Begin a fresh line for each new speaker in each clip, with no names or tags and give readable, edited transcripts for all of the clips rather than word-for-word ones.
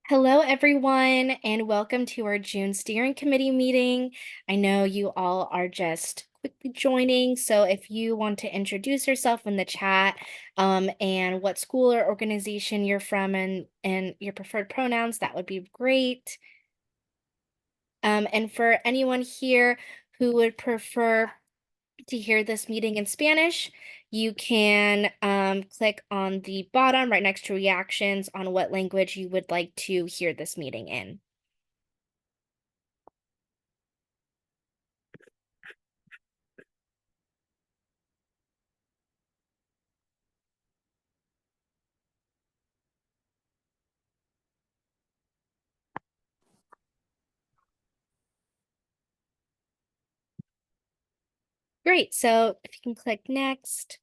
Hello, everyone, and welcome to our June Steering Committee meeting. I know you all are just quickly joining, so if you want to introduce yourself in the chat and what school or organization you're from and your preferred pronouns, that would be great. And for anyone here who would prefer to hear this meeting in Spanish, you can click on the bottom right next to reactions on what language you would like to hear this meeting in. Great, so if you can click next.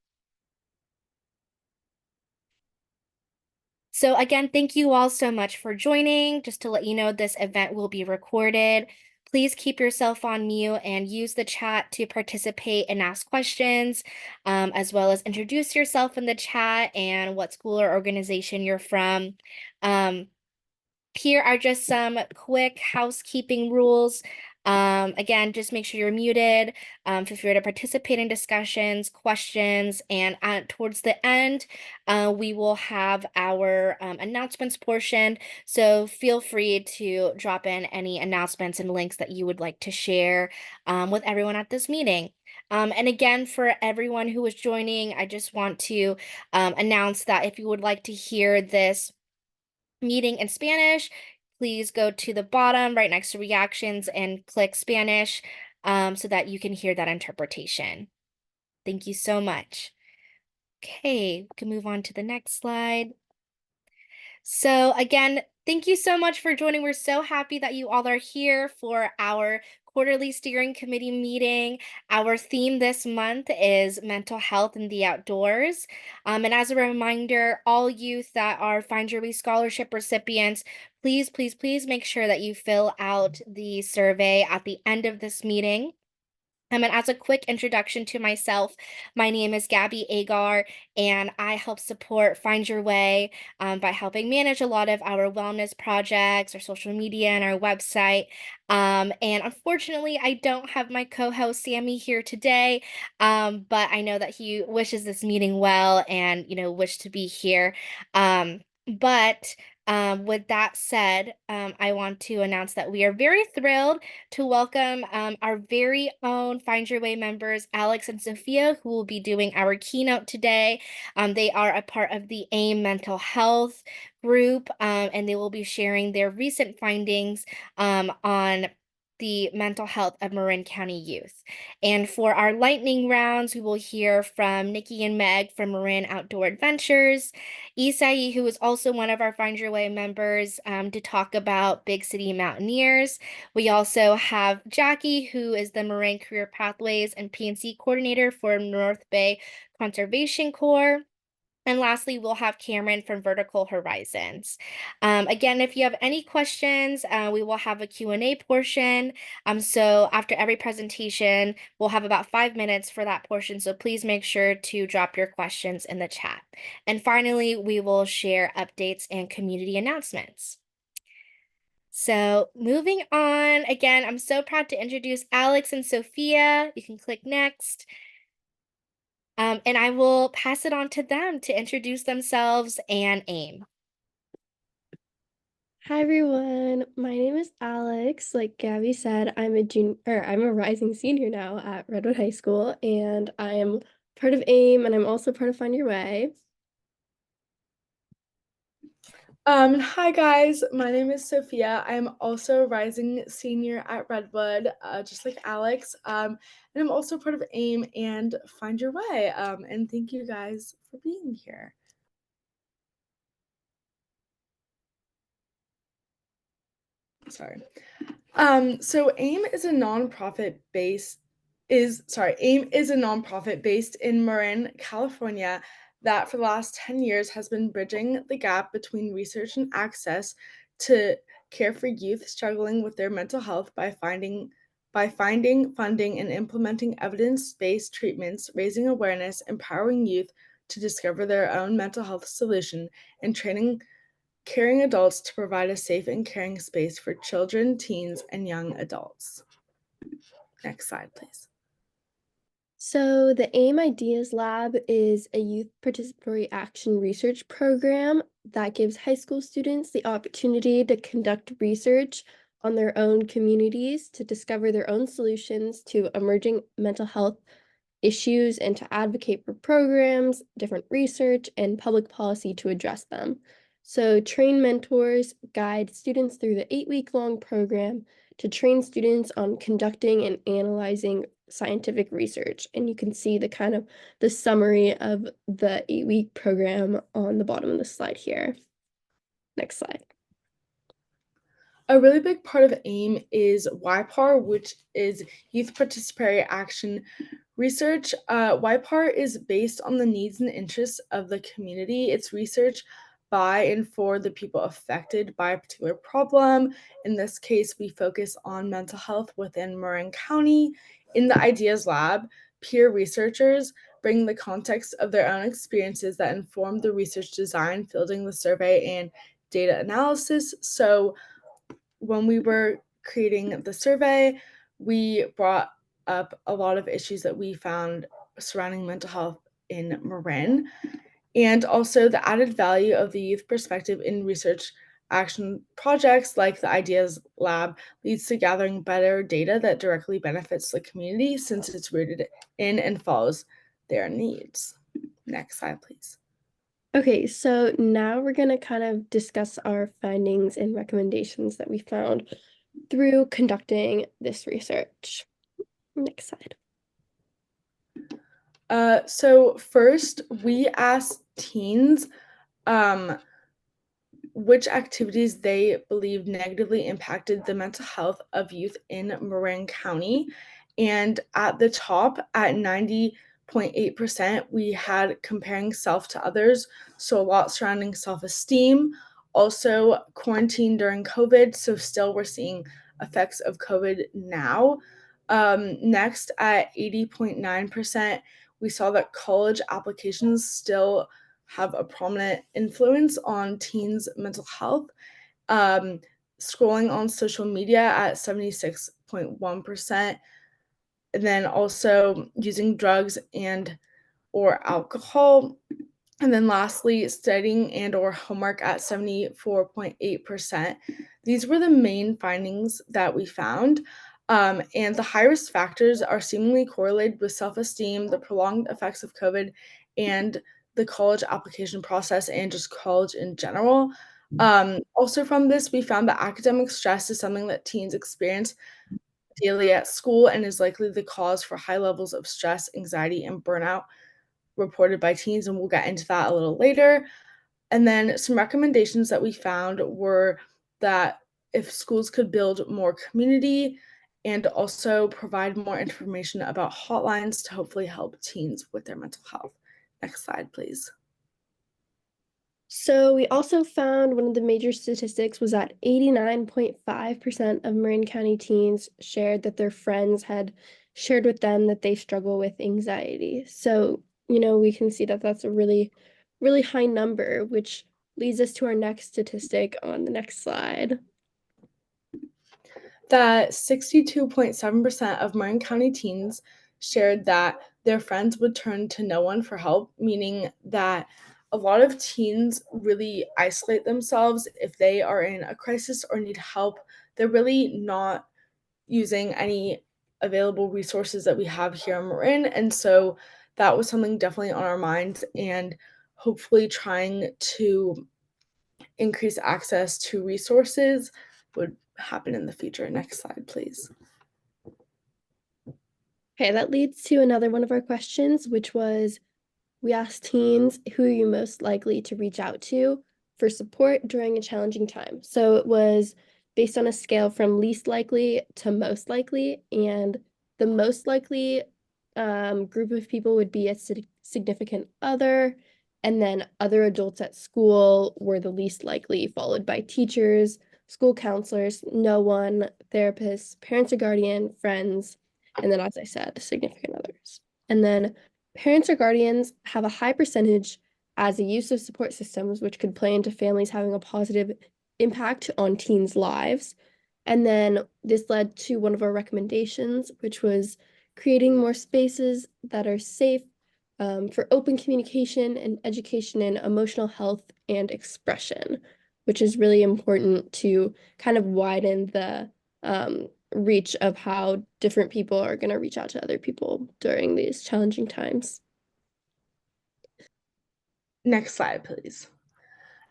So again, thank you all so much for joining. Just to let you know, this event will be recorded. Please keep yourself on mute and use the chat to participate and ask questions, as well as introduce yourself in the chat and what school or organization you're from. Here are just some quick housekeeping rules. Again, just make sure you're muted. Feel free to participate in discussions, questions, and towards the end, we will have our announcements portion. So feel free to drop in any announcements and links that you would like to share with everyone at this meeting. And again, for everyone who is joining, I just want to announce that if you would like to hear this meeting in Spanish, please go to the bottom right next to reactions and click Spanish so that you can hear that interpretation. Thank you so much. Okay, we can move on to the next slide. So again, thank you so much for joining. We're so happy that you all are here for our quarterly steering committee meeting. Our theme this month is mental health in the outdoors. And as a reminder, all youth that are Find Your Way Scholarship recipients, please make sure that you fill out the survey at the end of this meeting. And as a quick introduction to myself, my name is Gabby Agar, and I help support Find Your Way by helping manage a lot of our wellness projects, our social media, and our website. And unfortunately, I don't have my co-host Sammy here today, but I know that he wishes this meeting well and wish to be here. But with that said, I want to announce that we are very thrilled to welcome our very own Find Your Way members, Alex and Sophia, who will be doing our keynote today. They are a part of the AIM Mental Health group, and they will be sharing their recent findings on the mental health of Marin County youth. And for our lightning rounds, we will hear from Nikki and Meg from Marin Outdoor Adventures, Isai, who is also one of our Find Your Way members, to talk about Big City Mountaineers. We also have Jackie, who is the Marin Career Pathways and P&C coordinator for North Bay Conservation Corps. And lastly, we'll have Cameron from Vertical Horizons. Again, if you have any questions, we will have a Q&A portion. So after every presentation, we'll have about 5 minutes for that portion. So please make sure to drop your questions in the chat. And finally, we will share updates and community announcements. So moving on, again, I'm so proud to introduce Alex and Sophia. You can click next. And I will pass it on to them to introduce themselves and AIM.
Hi everyone, my name is Alex. Like Gabby said, I'm a rising senior now at Redwood High School, and I am part of AIM, and I'm also part of Find Your Way.
Hi guys, my name is Sophia. I am also a rising senior at Redwood, just like Alex. And I'm also part of AIM and Find Your Way. And thank you guys for being here. Sorry. So AIM is a nonprofit based in Marin, California, that for the last 10 years has been bridging the gap between research and access to care for youth struggling with their mental health by finding, funding, and implementing evidence-based treatments, raising awareness, empowering youth to discover their own mental health solution, and training caring adults to provide a safe and caring space for children, teens, and young adults. Next slide, please.
So the AIM Ideas Lab is a youth participatory action research program that gives high school students the opportunity to conduct research on their own communities to discover their own solutions to emerging mental health issues and to advocate for programs, different research, and public policy to address them. So trained mentors guide students through the 8-week-long program to train students on conducting and analyzing scientific research. And you can see the summary of the 8-week program on the bottom of the slide here. Next slide.
A really big part of AIM is YPAR, which is Youth Participatory Action Research. YPAR is based on the needs and interests of the community. It's research by and for the people affected by a particular problem. In this case, we focus on mental health within Marin County. In the Ideas Lab, peer researchers bring the context of their own experiences that inform the research design, fielding the survey, and data analysis. So when we were creating the survey, we brought up a lot of issues that we found surrounding mental health in Marin, and also the added value of the youth perspective in research action projects like the Ideas Lab leads to gathering better data that directly benefits the community since it's rooted in and follows their needs. Next slide, please.
Okay, so now we're going to kind of discuss our findings and recommendations that we found through conducting this research. Next slide.
So first, we asked teens which activities they believe negatively impacted the mental health of youth in Marin County. And at the top, at 90.8%, we had comparing self to others. So a lot surrounding self-esteem, also quarantine during COVID. So still we're seeing effects of COVID now. Next, at 80.9%, we saw that college applications still have a prominent influence on teens' mental health. Scrolling on social media at 76.1%, and then also using drugs and or alcohol. And then lastly, studying and or homework at 74.8%. These were the main findings that we found. And the high-risk factors are seemingly correlated with self-esteem, the prolonged effects of COVID, and the college application process and just college in general. Also from this, we found that academic stress is something that teens experience daily at school and is likely the cause for high levels of stress, anxiety, and burnout reported by teens, and we'll get into that a little later. And then some recommendations that we found were that if schools could build more community and also provide more information about hotlines to hopefully help teens with their mental health. Next slide, please.
So we also found one of the major statistics was that 89.5% of Marin County teens shared that their friends had shared with them that they struggle with anxiety. So, we can see that that's a really, really high number, which leads us to our next statistic on the next slide.
That 62.7% of Marin County teens shared that their friends would turn to no one for help, meaning that a lot of teens really isolate themselves if they are in a crisis or need help. They're really not using any available resources that we have here in Marin. And so that was something definitely on our minds, and hopefully trying to increase access to resources would happen in the future. Next slide, please.
Okay, that leads to another one of our questions, which was we asked teens, who are you most likely to reach out to for support during a challenging time? So it was based on a scale from least likely to most likely, and the most likely group of people would be a significant other, and then other adults at school were the least likely, followed by teachers, school counselors, no one, therapists, parents or guardian, friends, and then, as I said, significant others. And then parents or guardians have a high percentage as a use of support systems, which could play into families having a positive impact on teens' lives. And then this led to one of our recommendations, which was creating more spaces that are safe for open communication and education in emotional health and expression, which is really important to kind of widen the reach of how different people are going to reach out to other people during these challenging times.
Next slide, please.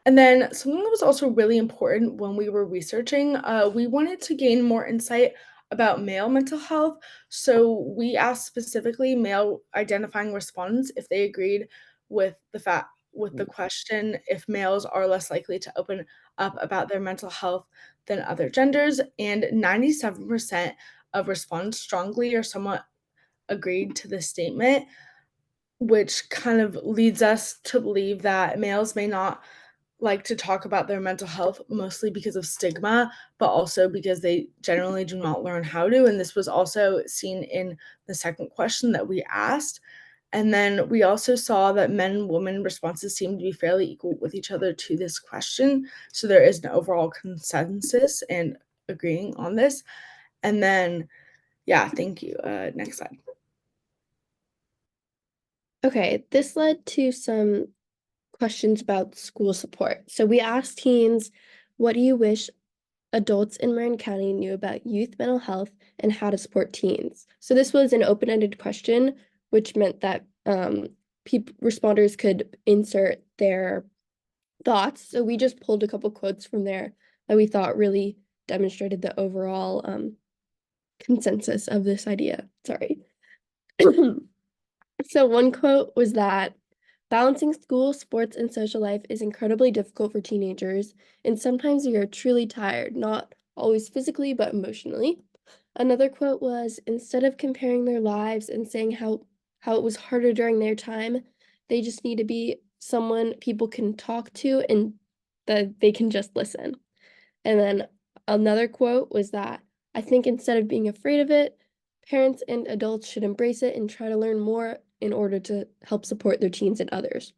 And then something that was also really important when we were researching, we wanted to gain more insight about male mental health. So we asked specifically male identifying respondents if they agreed with the question if males are less likely to open up about their mental health than other genders, and 97% of respondents strongly or somewhat agreed to this statement, which kind of leads us to believe that males may not like to talk about their mental health, mostly because of stigma, but also because they generally do not learn how to. And this was also seen in the second question that we asked. And then we also saw that men and women responses seem to be fairly equal with each other to this question. So there is an overall consensus and agreeing on this. And then, yeah, thank you. Next slide.
Okay, this led to some questions about school support. So we asked teens, what do you wish adults in Marin County knew about youth mental health and how to support teens? So this was an open-ended question, which meant that responders could insert their thoughts. So we just pulled a couple quotes from there that we thought really demonstrated the overall consensus of this idea. Sorry. So one quote was that balancing school, sports, and social life is incredibly difficult for teenagers, and sometimes they are truly tired, not always physically, but emotionally. Another quote was, instead of comparing their lives and saying how it was harder during their time, they just need to be someone people can talk to and that they can just listen. And then another quote was that I think instead of being afraid of it, parents and adults should embrace it and try to learn more in order to help support their teens and others.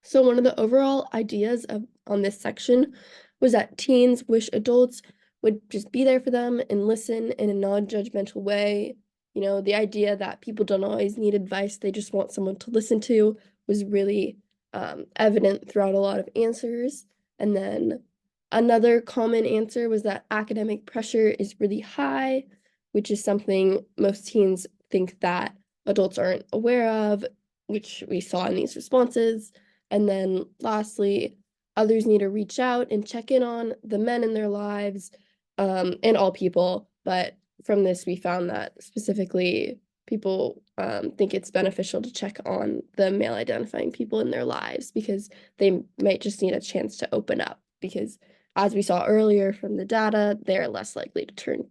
So one of the overall ideas on this section was that teens wish adults would just be there for them and listen in a non-judgmental way. You know, the idea that people don't always need advice, they just want someone to listen to was really evident throughout a lot of answers. And then another common answer was that academic pressure is really high, which is something most teens think that adults aren't aware of, which we saw in these responses. And then lastly, others need to reach out and check in on the men in their lives, and all people. But from this, we found that specifically people think it's beneficial to check on the male identifying people in their lives because they might just need a chance to open up because as we saw earlier from the data, they're less likely to turn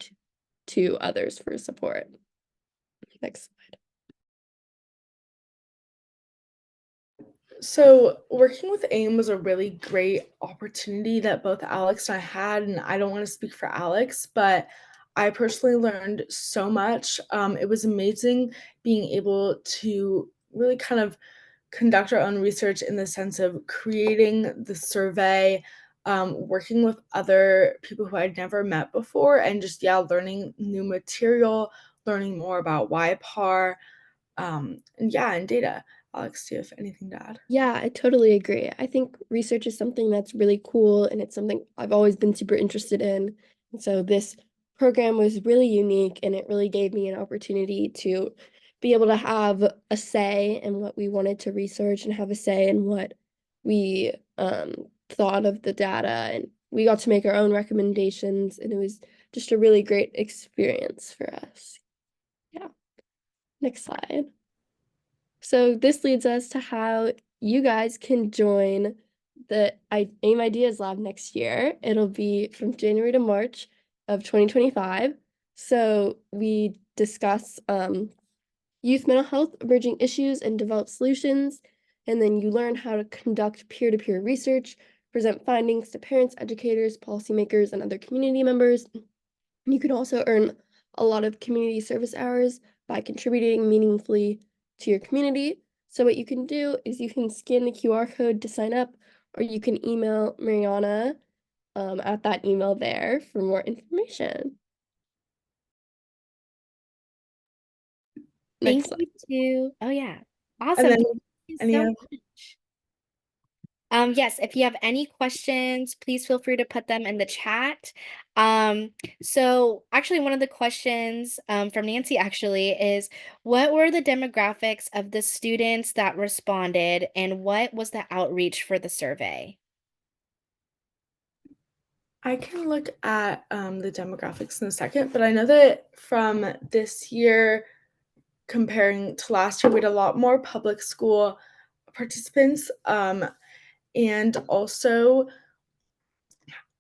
to others for support. Next slide.
So, working with AIM was a really great opportunity that both Alex and I had, and I don't want to speak for Alex, but I personally learned so much. It was amazing being able to really kind of conduct our own research in the sense of creating the survey, working with other people who I'd never met before, and just, yeah, learning new material, learning more about YPAR, and yeah, and data. Alex, do you have anything to add?
Yeah, I totally agree. I think research is something that's really cool and it's something I've always been super interested in. And so this program was really unique and it really gave me an opportunity to be able to have a say in what we wanted to research and have a say in what we thought of the data. And we got to make our own recommendations and it was just a really great experience for us. Yeah. Next slide. So this leads us to how you guys can join the AIM Ideas Lab next year. It'll be from January to March of 2025. So we discuss youth mental health, emerging issues, and develop solutions. And then you learn how to conduct peer-to-peer research, present findings to parents, educators, policymakers, and other community members. You can also earn a lot of community service hours by contributing meaningfully to your community. So what you can do is you can scan the QR code to sign up, or you can email Mariana at that email there for more information.
Thank
Next slide.
you too. Oh yeah.
And
Awesome.
then
Thank you
any
so
other
much. Yes, if you have any questions, please feel free to put them in the chat. So actually one of the questions from Nancy actually is, what were the demographics of the students that responded and what was the outreach for the survey?
I can look at the demographics in a second, but I know that from this year comparing to last year, we had a lot more public school participants. And also,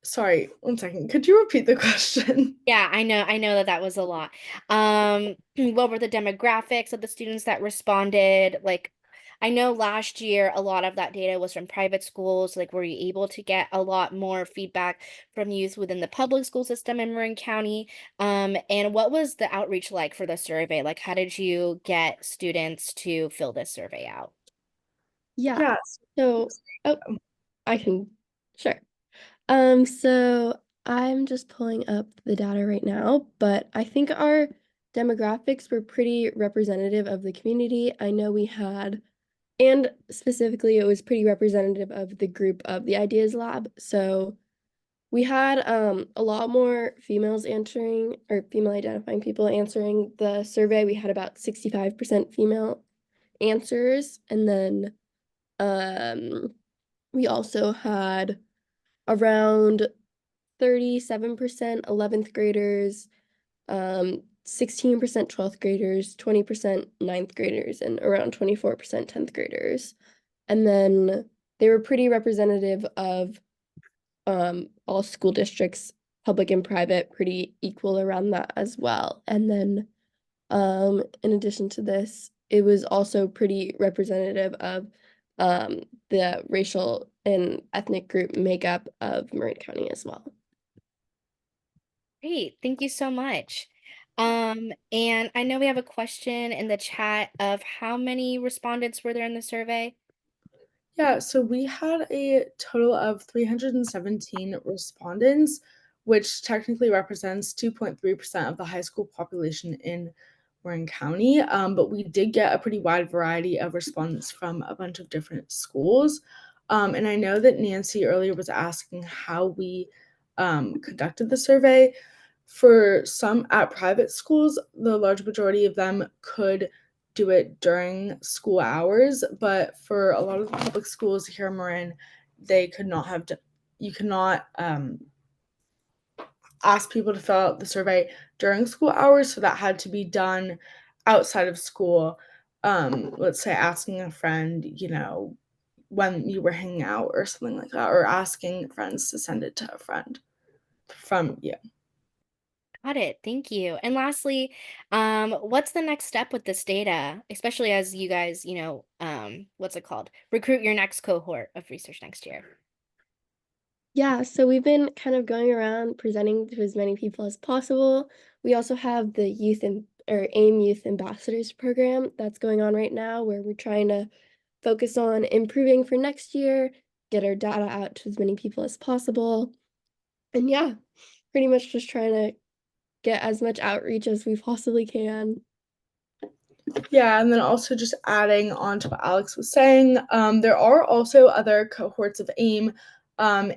sorry, one second. Could you repeat the question?
Yeah, I know that that was a lot. What were the demographics of the students that responded? Like, I know last year a lot of that data was from private schools. Like, were you able to get a lot more feedback from youth within the public school system in Marin County? And what was the outreach like for the survey? Like, how did you get students to fill this survey out?
Yeah.
Yes.
So, oh, I can, sure. So I'm just pulling up the data right now, but I think our demographics were pretty representative of the community. I know we had, and specifically, it was pretty representative of the group of the Ideas Lab. So we had a lot more females answering, or female identifying people answering the survey. We had about 65% female answers, and then we also had around 37% 11th graders, 16% 12th graders, 20% ninth graders, and around 24% 10th graders. And then they were pretty representative of all school districts, public and private, pretty equal around that as well. And then in addition to this, it was also pretty representative of the racial and ethnic group makeup of Marin County as well.
Great, thank you so much. And I know we have a question in the chat of how many respondents were there in the survey?
Yeah, so we had a total of 317 respondents, which technically represents 2.3% of the high school population in Warren County. But we did get a pretty wide variety of respondents from a bunch of different schools. And I know that Nancy earlier was asking how we conducted the survey. For some at private schools, the large majority of them could do it during school hours, but for a lot of the public schools here in Marin, they could not have you cannot ask people to fill out the survey during school hours, so that had to be done outside of school. Let's say asking a friend, when you were hanging out or something like that, or asking friends to send it to a friend from you.
Got it. Thank you. And lastly, what's the next step with this data, especially as you guys, what's it called? Recruit your next cohort of research next year.
Yeah, so we've been kind of going around presenting to as many people as possible. We also have the AIM Youth Ambassadors program that's going on right now, where we're trying to focus on improving for next year, get our data out to as many people as possible. And yeah, pretty much just trying to get as much outreach as we possibly can.
Yeah, and then also just adding on to what Alex was saying, there are also other cohorts of AIM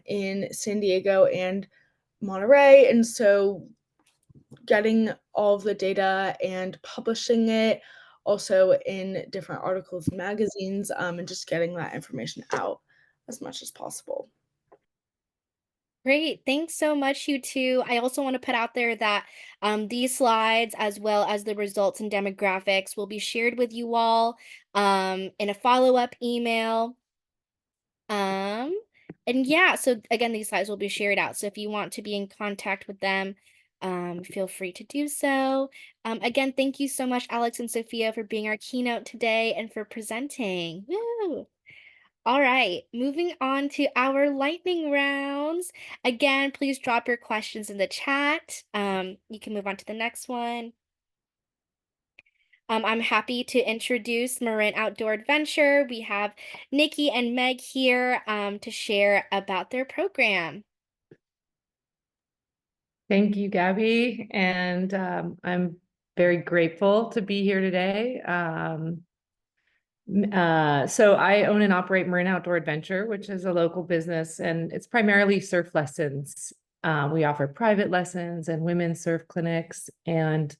in San Diego and Monterey, and so getting all of the data and publishing it also in different articles and magazines, and just getting that information out as much as possible.
Great. Thanks so much, you two. I also want to put out there that these slides, as well as the results and demographics, will be shared with you all in a follow-up email. Um, and yeah, so again, these slides will be shared out. So if you want to be in contact with them, feel free to do so. Again, thank you so much, Alex and Sophia, for being our keynote today and for presenting. Woo! All right, moving on to our lightning rounds. Again, please drop your questions in the chat. You can move on to the next one. I'm happy to introduce Marin Outdoor Adventure. We have Nikki and Meg here to share about their program.
Thank you, Gabby. And I'm very grateful to be here today. So I own and operate Marin Outdoor Adventure, which is a local business, and it's primarily surf lessons. We offer private lessons and women's surf clinics, and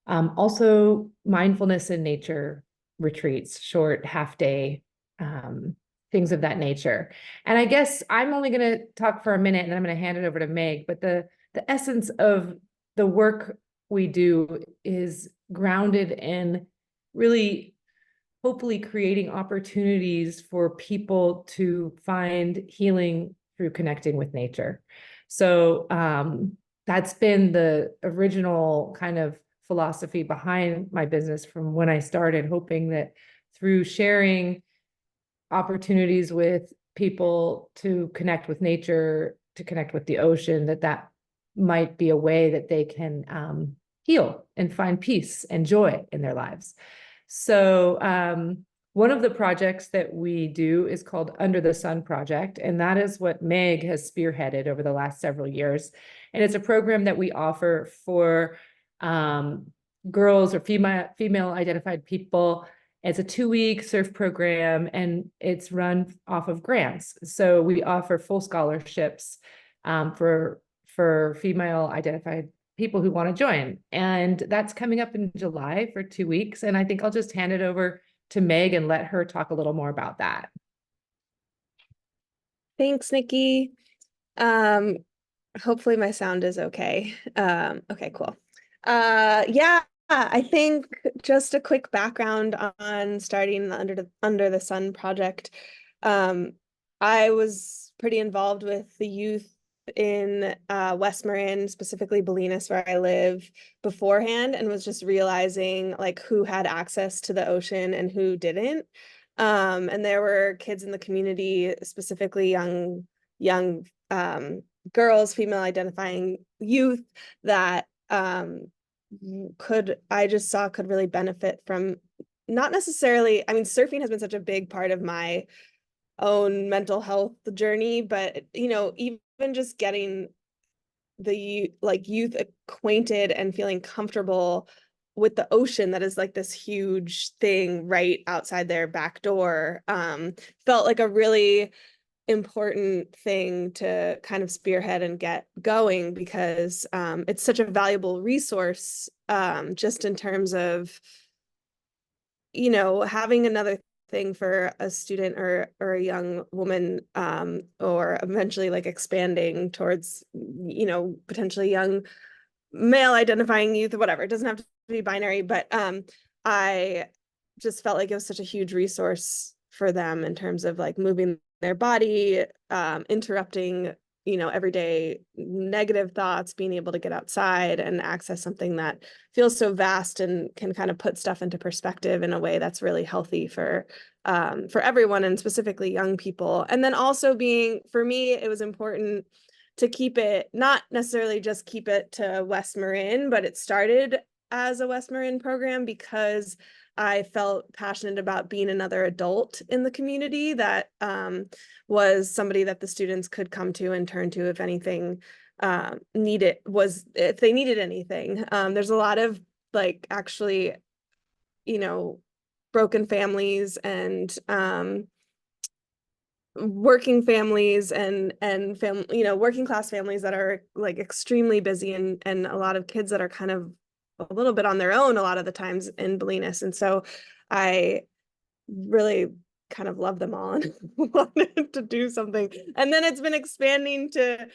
also mindfulness in nature retreats, short half-day things of that nature. And I guess I'm only going to talk for a minute, and then I'm going to hand it over to Meg. But the essence of the work we do is grounded in really, hopefully, creating opportunities for people to find healing through connecting with nature. So that's been the original kind of philosophy behind my business from when I started, hoping that through sharing opportunities with people to connect with nature, to connect with the ocean, that might be a way that they can heal and find peace and joy in their lives. So one of the projects that we do is called Under the Sun Project, and that is what Meg has spearheaded over the last several years. And it's a program that we offer for girls or female identified people. It's a 2-week surf program, and it's run off of grants. So we offer full scholarships for female identified people who want to join. And that's coming up in July for 2 weeks. And I think I'll just hand it over to Meg and let her talk a little more about that.
Thanks, Nikki. Hopefully my sound is okay. Okay, cool. Yeah, I think just a quick background on starting the Under the Sun project. I was pretty involved with the youth in West Marin, specifically Bolinas, where I live, beforehand, and was just realizing like who had access to the ocean and who didn't. And there were kids in the community, specifically young girls, female identifying youth, that I just saw could really benefit from, not necessarily, I mean, surfing has been such a big part of my own mental health journey, but even just getting the youth acquainted and feeling comfortable with the ocean, that is like this huge thing right outside their back door, felt like a really important thing to kind of spearhead and get going, because it's such a valuable resource, just in terms of having another thing for a student or a young woman, or eventually like expanding towards potentially young male identifying youth or whatever. It doesn't have to be binary, but I just felt like it was such a huge resource for them in terms of like moving their body, interrupting everyday negative thoughts, being able to get outside and access something that feels so vast and can kind of put stuff into perspective in a way that's really healthy for everyone, and specifically young people. And then also for me, it was important to keep it, not necessarily just keep it to West Marin, but it started as a West Marin program because I felt passionate about being another adult in the community that was somebody that the students could come to and turn to if anything if they needed anything. There's a lot of like actually, broken families and working families and working class families that are like extremely busy, and a lot of kids that are kind of a little bit on their own a lot of the times in Bolinas. And so I really kind of love them all and wanted to do something. And then it's been expanding to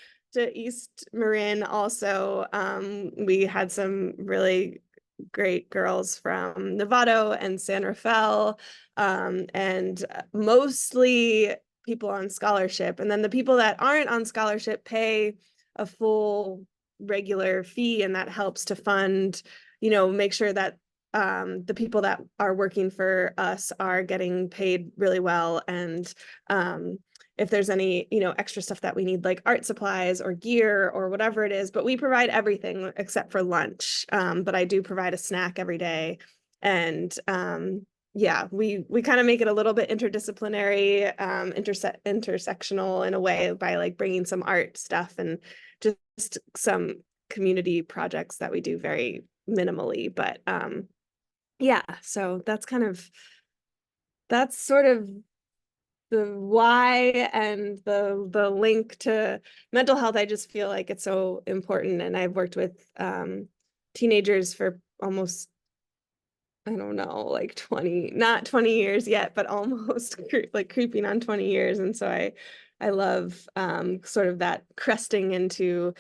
East Marin also. We had some really great girls from Novato and San Rafael, and mostly people on scholarship. And then the people that aren't on scholarship pay a full regular fee, and that helps to fund, make sure that the people that are working for us are getting paid really well. And if there's any, extra stuff that we need, like art supplies or gear or whatever it is, but we provide everything except for lunch. But I do provide a snack every day. And yeah, we kind of make it a little bit interdisciplinary, intersectional in a way by like bringing some art stuff and just some community projects that we do very minimally. But yeah, so that's sort of the why and the link to mental health. I just feel like it's so important, and I've worked with teenagers for almost, I don't know, like 20, not 20 years yet, but almost like creeping on 20 years. And so I love sort of that cresting into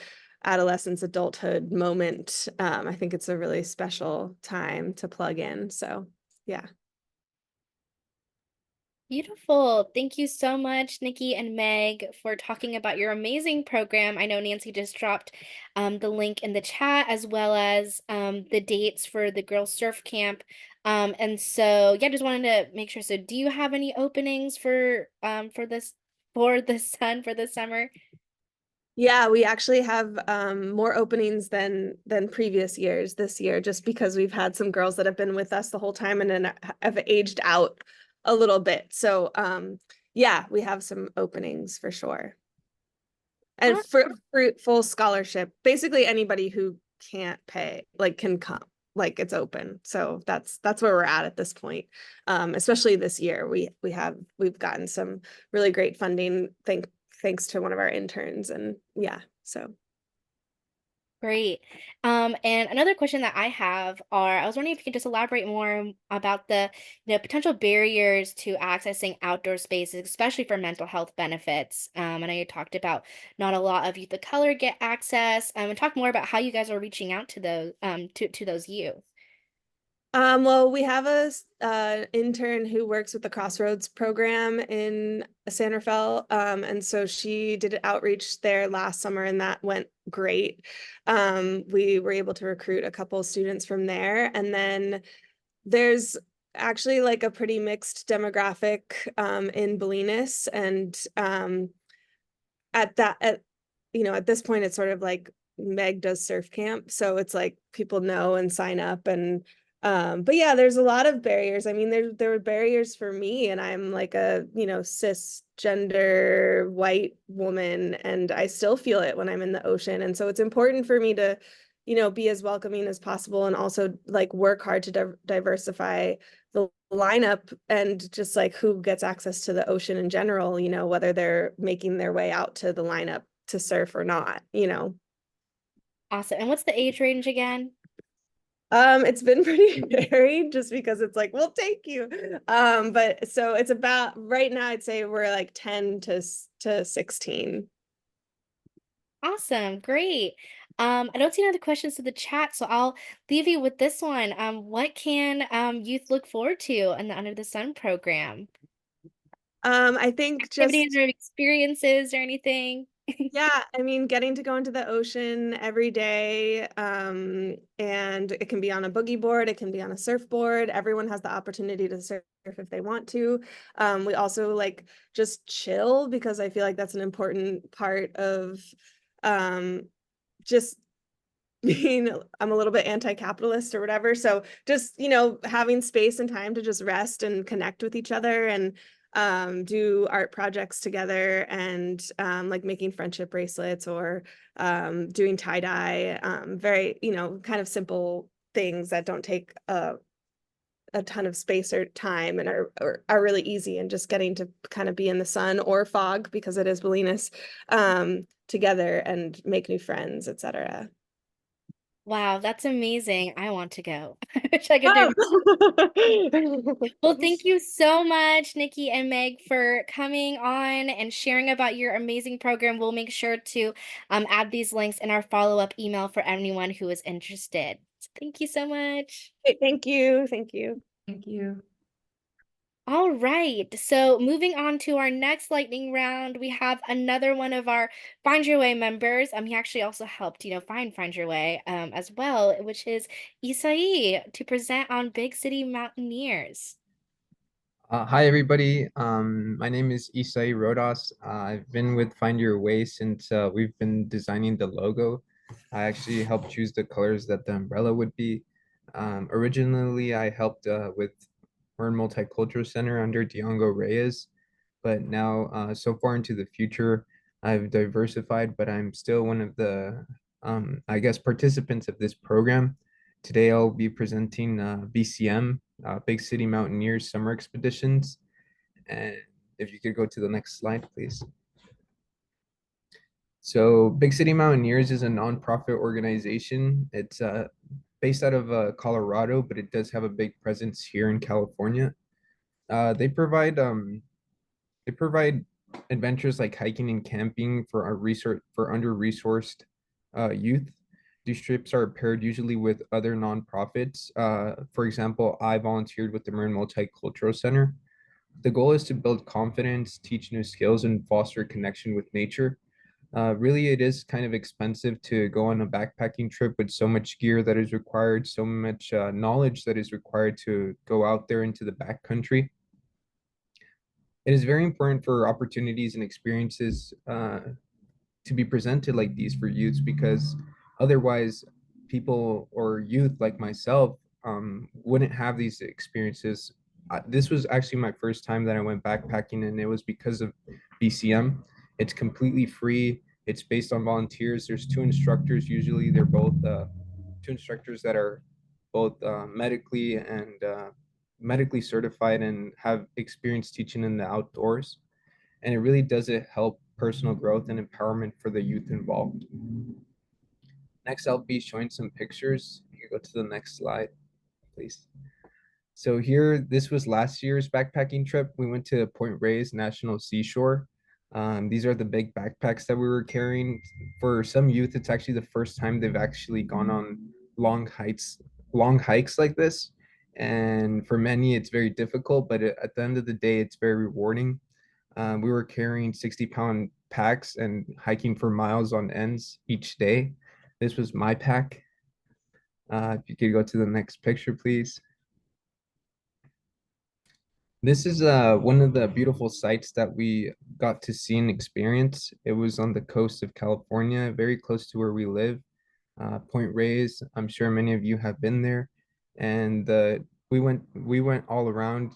adolescence, adulthood moment. I think it's a really special time to plug in. So yeah.
Beautiful. Thank you so much, Nikki and Meg, for talking about your amazing program. I know Nancy just dropped the link in the chat as well as the dates for the Girls Surf Camp. And so yeah, just wanted to make sure. So do you have any openings for this summer?
Yeah, we actually have more openings than previous years this year, just because we've had some girls that have been with us the whole time and then have aged out a little bit. So yeah, we have some openings for sure. And for full scholarship, basically anybody who can't pay like can come, like it's open. So that's where we're at this point. Especially this year, we've gotten some really great funding thanks to one of our interns, and yeah, so.
Great. And another question that I have I was wondering if you could just elaborate more about the potential barriers to accessing outdoor spaces, especially for mental health benefits. I know you talked about not a lot of youth of color get access, and talk more about how you guys are reaching out to those to those youth.
Well, we have a intern who works with the Crossroads program in San Rafael. And so she did an outreach there last summer and that went great. We were able to recruit a couple of students from there. And then there's actually like a pretty mixed demographic in Bolinas. And at this point, it's sort of like Meg does surf camp. So it's like people know and sign up and but yeah, there's a lot of barriers. I mean, there were barriers for me, and I'm like a, cisgender white woman, and I still feel it when I'm in the ocean. And so it's important for me to, be as welcoming as possible and also like work hard to diversify the lineup and just like who gets access to the ocean in general, whether they're making their way out to the lineup to surf or not.
Awesome. And what's the age range again?
It's been pretty varied just because it's like, we'll take you. But so it's about right now, I'd say we're like 10 to 16.
Awesome. Great. I don't see any other questions to the chat, so I'll leave you with this one. What can youth look forward to in the Under the Sun program?
I think
Activities or experiences or anything?
yeah, I mean, getting to go into the ocean every day, and it can be on a boogie board, it can be on a surfboard. Everyone has the opportunity to surf if they want to. We also like just chill because I feel like that's an important part of just being, I'm a little bit anti-capitalist or whatever. So just, having space and time to just rest and connect with each other and do art projects together and like making friendship bracelets or doing tie-dye, very, kind of simple things that don't take a ton of space or time and are really easy, and just getting to kind of be in the sun or fog because it is Bolinas together and make new friends, etc.
Wow, that's amazing. I want to go. I wish I could do. Well, thank you so much, Nikki and Meg, for coming on and sharing about your amazing program. We'll make sure to add these links in our follow-up email for anyone who is interested. So thank you so much.
Thank you. Thank you.
Thank you.
All right, so moving on to our next lightning round, we have another one of our Find Your Way members. He actually also helped, find Your Way as well, which is Isai to present on Big City Mountaineers.
Hi, everybody. My name is Isai Rodas. I've been with Find Your Way since we've been designing the logo. I actually helped choose the colors that the umbrella would be. Originally, I helped with Marin Multicultural Center under Diongo Reyes, but now so far into the future, I've diversified, but I'm still one of the, I guess, participants of this program. Today, I'll be presenting BCM, Big City Mountaineers Summer Expeditions. And if you could go to the next slide, please. So Big City Mountaineers is a nonprofit organization. It's based out of Colorado, but it does have a big presence here in California. They provide adventures like hiking and camping for our research for under-resourced youth. These trips are paired usually with other nonprofits. For example, I volunteered with the Marin Multicultural Center. The goal is to build confidence, teach new skills, and foster connection with nature. Really, it is kind of expensive to go on a backpacking trip with so much gear that is required, so much knowledge that is required to go out there into the backcountry. It is very important for opportunities and experiences to be presented like these for youths, because otherwise people or youth like myself wouldn't have these experiences. This was actually my first time that I went backpacking, and it was because of BCM. It's completely free. It's based on volunteers. There's two instructors. Usually they're both two instructors that are both medically certified and have experience teaching in the outdoors. And it really does help personal growth and empowerment for the youth involved. Next, I'll be showing some pictures. You can go to the next slide, please. So here, this was last year's backpacking trip. We went to Point Reyes National Seashore. These are the big backpacks that we were carrying. For some youth, it's actually the first time they've actually gone on long hikes like this. And for many, it's very difficult, but at the end of the day, it's very rewarding. We were carrying 60-pound packs and hiking for miles on ends each day. This was my pack. If you could go to the next picture, please. This is one of the beautiful sites that we got to see and experience. It was on the coast of California, very close to where we live. Point Reyes, I'm sure many of you have been there. And we went all around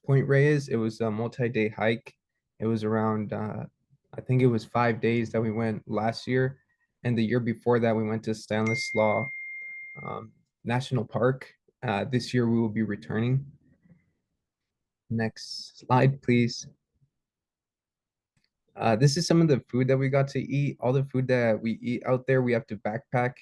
Point Reyes. It was a multi-day hike. It was around I think it was 5 days that we went last year. And the year before that, we went to Stanislaus National Park. This year we will be returning. Next slide, please. This is some of the food that we got to eat. All the food that we eat out there, we have to backpack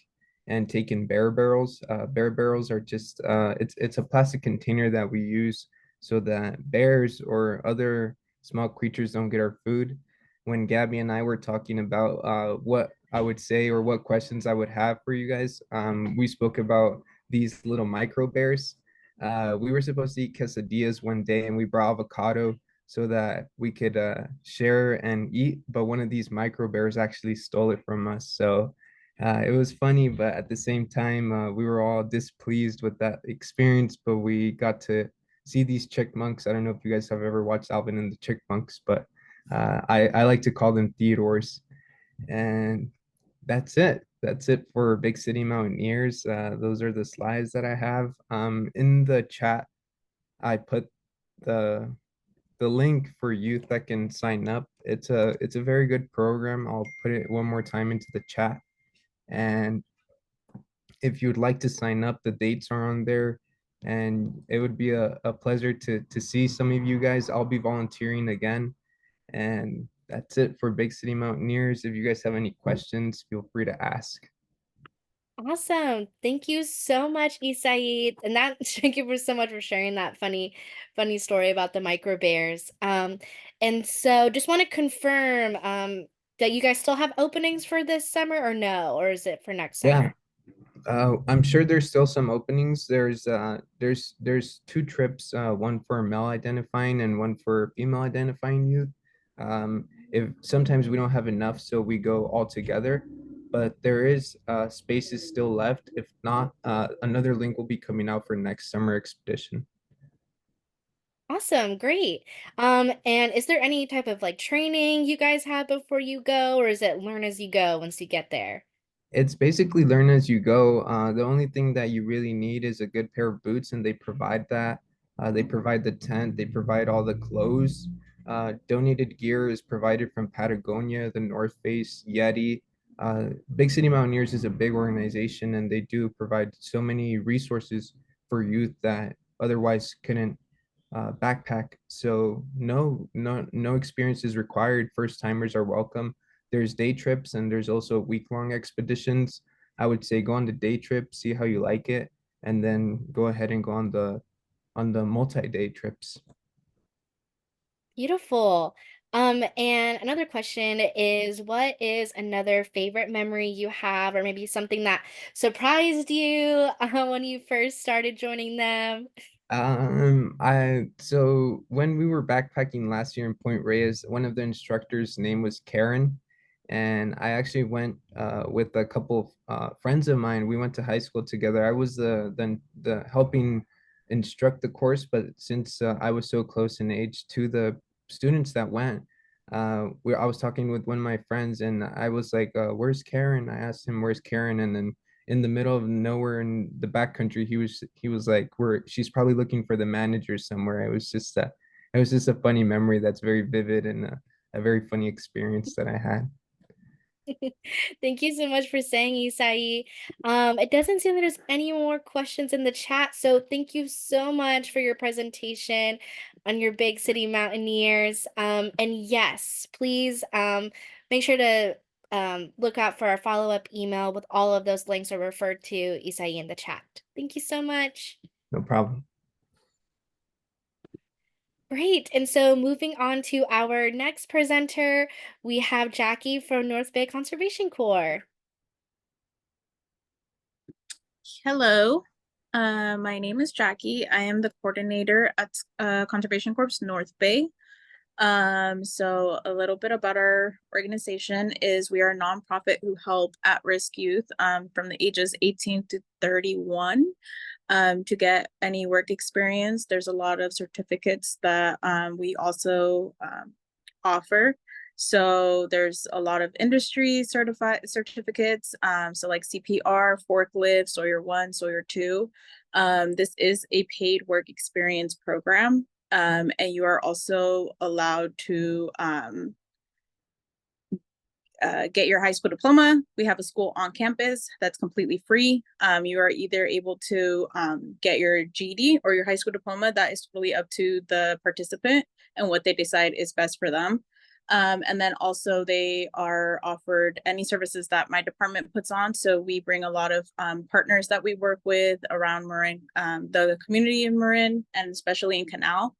and take in bear barrels. Bear barrels are just, it's a plastic container that we use so that bears or other small creatures don't get our food. When Gabby and I were talking about what I would say or what questions I would have for you guys, we spoke about these little micro bears. We were supposed to eat quesadillas one day, and we brought avocado so that we could share and eat, but one of these micro bears actually stole it from us. So it was funny, but at the same time, we were all displeased with that experience, but we got to see these chipmunks. I don't know if you guys have ever watched Alvin and the Chipmunks, but I like to call them Theodores. And that's it. That's it for Big City Mountaineers. Those are the slides that I have. In the chat, I put the link for youth that can sign up. It's a very good program. I'll put it one more time into the chat. And if you'd like to sign up, the dates are on there. And it would be a pleasure to see some of you guys. I'll be volunteering again. And that's it for Big City Mountaineers. If you guys have any questions, feel free to ask.
Awesome. Thank you so much, Isai. And that thank you for so much for sharing that funny story about the micro bears. And so just want to confirm that you guys still have openings for this summer or no, or is it for next
Yeah,
summer?
I'm sure there's still some openings. There's two trips, one for male identifying and one for female identifying youth. If sometimes we don't have enough, so we go all together, but there is spaces still left. If not, another link will be coming out for next summer expedition.
Awesome, great. And is there any type of like training you guys have before you go, or is it learn as you go once you get there?
It's basically learn as you go. The only thing that you really need is a good pair of boots, and they provide that. They provide the tent, they provide all the clothes. Donated gear is provided from Patagonia, the North Face, Yeti. Big City Mountaineers is a big organization, and they do provide so many resources for youth that otherwise couldn't backpack. So no experience is required. First timers are welcome. There's day trips and there's also week-long expeditions. I would say go on the day trip, see how you like it, and then go ahead and go on the multi-day trips.
Beautiful. And another question is, what is another favorite memory you have, or maybe something that surprised you when you first started joining them?
I so when we were backpacking last year in Point Reyes, one of the instructors' name was Karen, and I actually went with a couple of friends of mine. We went to high school together. I was the helping instruct the course, but since I was so close in age to the students that went, I was talking with one of my friends, and I was like, "Where's Karen?" I asked him, "Where's Karen?" And then in the middle of nowhere in the backcountry, he was like, she's probably looking for the manager somewhere. It was just a funny memory that's very vivid and a very funny experience that I had.
Thank you so much for saying, Isai. It doesn't seem that there's any more questions in the chat, so thank you so much for your presentation on your Big City Mountaineers. And yes, please make sure to look out for our follow-up email with all of those links are referred to Isai in the chat. Thank you so much.
No problem.
Great. And so moving on to our next presenter, we have Jackie from North Bay Conservation Corps.
Hello, my name is Jackie. I am the coordinator at Conservation Corps North Bay. So a little bit about our organization is we are a nonprofit who help at-risk youth from the ages 18 to 31 to get any work experience. There's a lot of certificates that we also offer. So there's a lot of industry certificates. So like CPR, forklift, Sawyer 1, Sawyer 2. This is a paid work experience program. And you are also allowed to get your high school diploma. We have a school on campus that's completely free. You are either able to get your GED or your high school diploma. That is totally up to the participant and what they decide is best for them. And then also they are offered any services that my department puts on. So we bring a lot of partners that we work with around Marin, the community in Marin, and especially in Canal.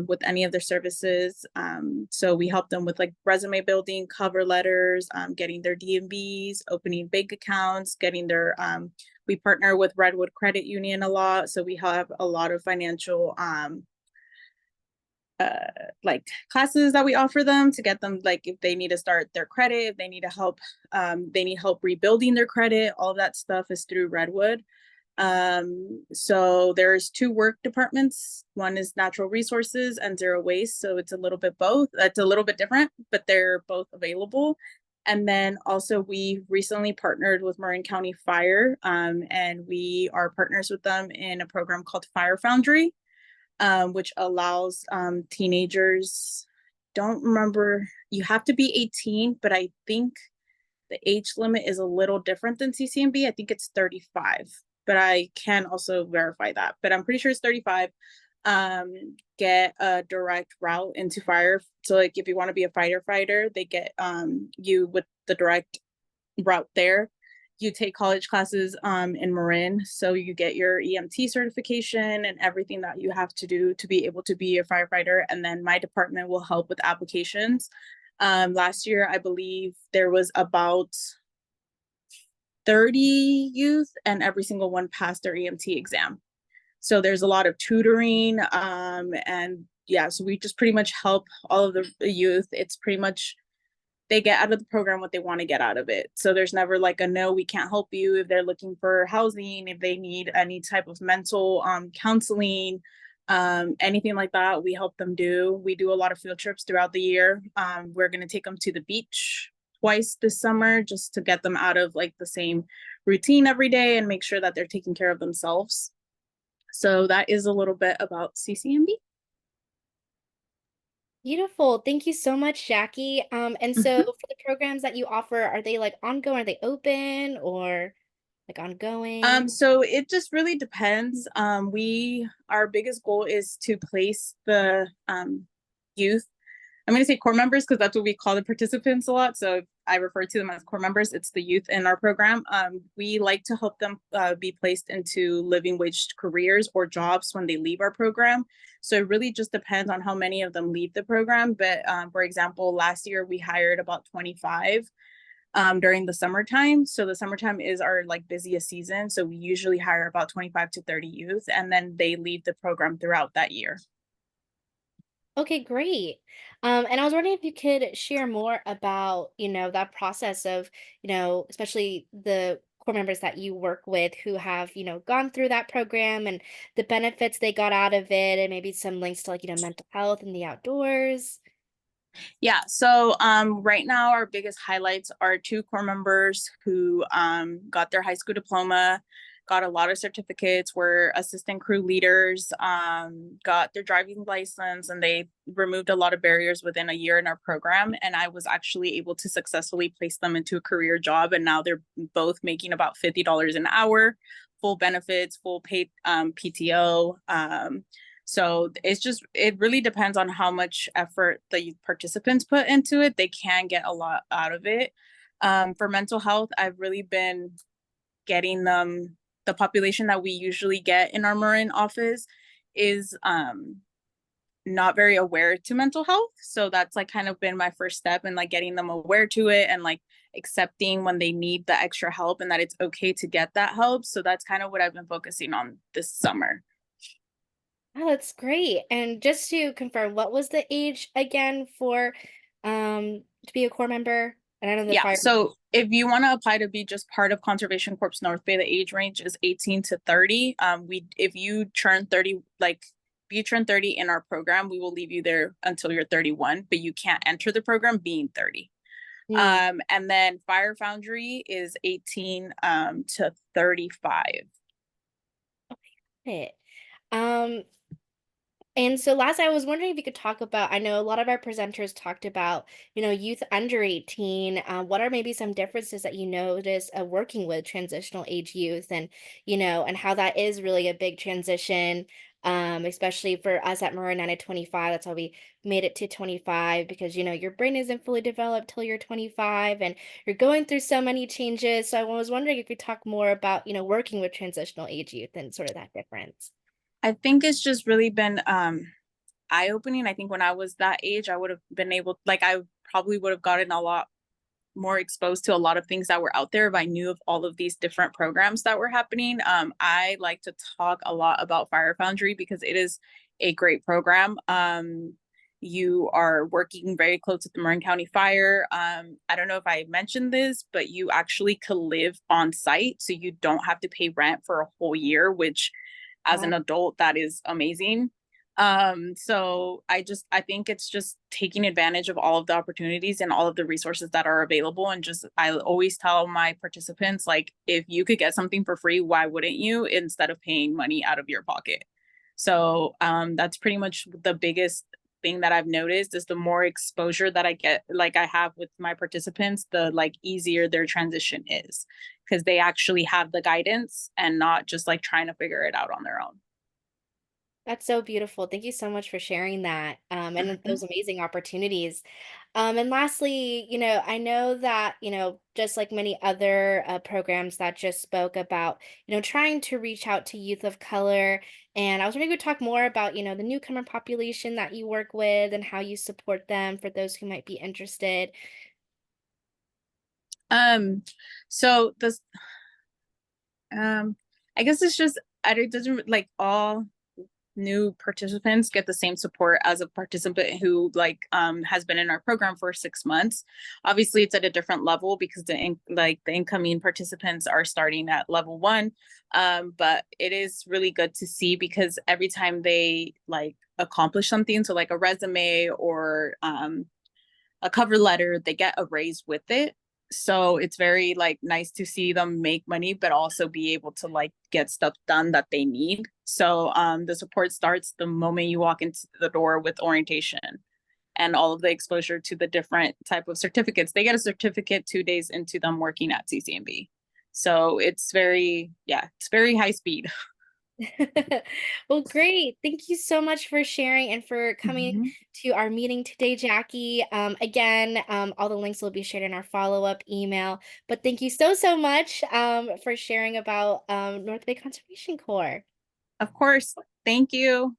With any of their services. So we help them with like resume building, cover letters, getting their DMVs, opening bank accounts, getting their, we partner with Redwood Credit Union a lot. So we have a lot of financial like classes that we offer them to get them, like if they need to start their credit, if they need help rebuilding their credit, all of that stuff is through Redwood. So there's two work departments. One is natural resources and zero waste. So it's a little bit both. It's a little bit different, but they're both available. And then also we recently partnered with Marin County Fire, and we are partners with them in a program called Fire Foundry, which allows teenagers, don't remember, you have to be 18, but I think the age limit is a little different than CCMB. I think it's 35. But I can also verify that. But I'm pretty sure it's 35. Get a direct route into fire. So like if you want to be a firefighter, they get you with the direct route there. You take college classes in Marin. So you get your EMT certification and everything that you have to do to be able to be a firefighter. And then my department will help with applications. Last year, I believe there was about 30 youth and every single one passed their EMT exam. So there's a lot of tutoring and yeah, so we just pretty much help all of the youth. It's pretty much, they get out of the program what they want to get out of it. So there's never like a no, we can't help you if they're looking for housing, if they need any type of mental counseling, anything like that, we help them do. We do a lot of field trips throughout the year. We're going to take them to the beach twice this summer just to get them out of like the same routine every day and make sure that they're taking care of themselves. So that is a little bit about CCMB.
Beautiful. Thank you so much, Jackie. And so for the programs that you offer, are they like ongoing? Are they open or like ongoing?
So it just really depends. Our biggest goal is to place the youth. I'm going to say core members because that's what we call the participants a lot. So I refer to them as core members. It's the youth in our program. We like to help them be placed into living wage careers or jobs when they leave our program. So it really just depends on how many of them leave the program. But for example, last year we hired about 25 during the summertime. So the summertime is our like busiest season. So we usually hire about 25 to 30 youth, and then they leave the program throughout that year.
Okay, great. And I was wondering if you could share more about, that process of, especially the core members that you work with who have, gone through that program and the benefits they got out of it, and maybe some links to like, mental health and the outdoors.
Yeah, so right now our biggest highlights are 2 core members who got their high school diploma, got a lot of certificates, were assistant crew leaders, got their driving license, and they removed a lot of barriers within a year in our program. And I was actually able to successfully place them into a career job, and now they're both making about $50 an hour, full benefits, full paid PTO. So it really depends on how much effort the youth participants put into it. They can get a lot out of it. For mental health, I've really been getting them, the population that we usually get in our Marin office is not very aware to mental health. So that's like kind of been my first step in like getting them aware to it and like accepting when they need the extra help and that it's okay to get that help. So that's kind of what I've been focusing on this summer.
Oh, that's great. And just to confirm, what was the age again for to be a core member? And I know the
Yeah,
fire.
so if you want to apply to be just part of Conservation Corps North Bay, the age range is 18 to 30. If you turn 30, like if you turn 30 in our program, we will leave you there until you're 31, but you can't enter the program being 30. And then Fire Foundry is 18 to 35.
Okay. And so last, I was wondering if you could talk about, I know a lot of our presenters talked about, youth under 18. What are maybe some differences that you notice working with transitional age youth and how that is really a big transition, especially for us at Marin at 25. That's how we made it to 25 because, your brain isn't fully developed till you're 25 and you're going through so many changes. So I was wondering if you could talk more about, working with transitional age youth and sort of that difference.
I think it's just really been eye-opening. I think when I was that age, I would have been able, like I probably would have gotten a lot more exposed to a lot of things that were out there if I knew of all of these different programs that were happening. I like to talk a lot about Fire Foundry because it is a great program. You are working very close with the Marin County Fire. I don't know if I mentioned this, but you actually could live on site. So you don't have to pay rent for a whole year, which as an adult, that is amazing. So I think it's just taking advantage of all of the opportunities and all of the resources that are available. And just, I always tell my participants, like, if you could get something for free, why wouldn't you, instead of paying money out of your pocket? So that's pretty much the biggest thing that I've noticed is the more exposure that I get, like I have with my participants, the like easier their transition is because they actually have the guidance and not just like trying to figure it out on their own.
That's so beautiful. Thank you so much for sharing that, and those amazing opportunities. And lastly, I know that, just like many other programs that just spoke about, trying to reach out to youth of color. And I was wondering if you could talk more about, the newcomer population that you work with and how you support them for those who might be interested.
So this, I guess it's just, it doesn't like all new participants get the same support as a participant who like has been in our program for 6 months. Obviously it's at a different level because the incoming participants are starting at level 1, but it is really good to see because every time they like accomplish something, so like a resume or a cover letter, they get a raise with it. So it's very like nice to see them make money, but also be able to like get stuff done that they need. So the support starts the moment you walk into the door with orientation and all of the exposure to the different type of certificates. They get a certificate 2 days into them working at CCMB. So it's very, yeah, it's very high speed.
Well, great. Thank you so much for sharing and for coming to our meeting today, Jackie. Again, all the links will be shared in our follow-up email. But thank you so much for sharing about North Bay Conservation Corps.
Of course. Thank you.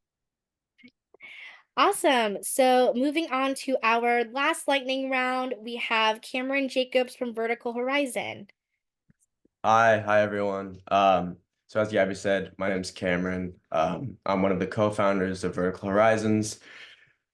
Awesome. So moving on to our last lightning round, we have Cameron Jacobs from Vertical Horizon.
Hi everyone. So as Gabby said, my name's Cameron. I'm one of the co-founders of Vertical Horizons.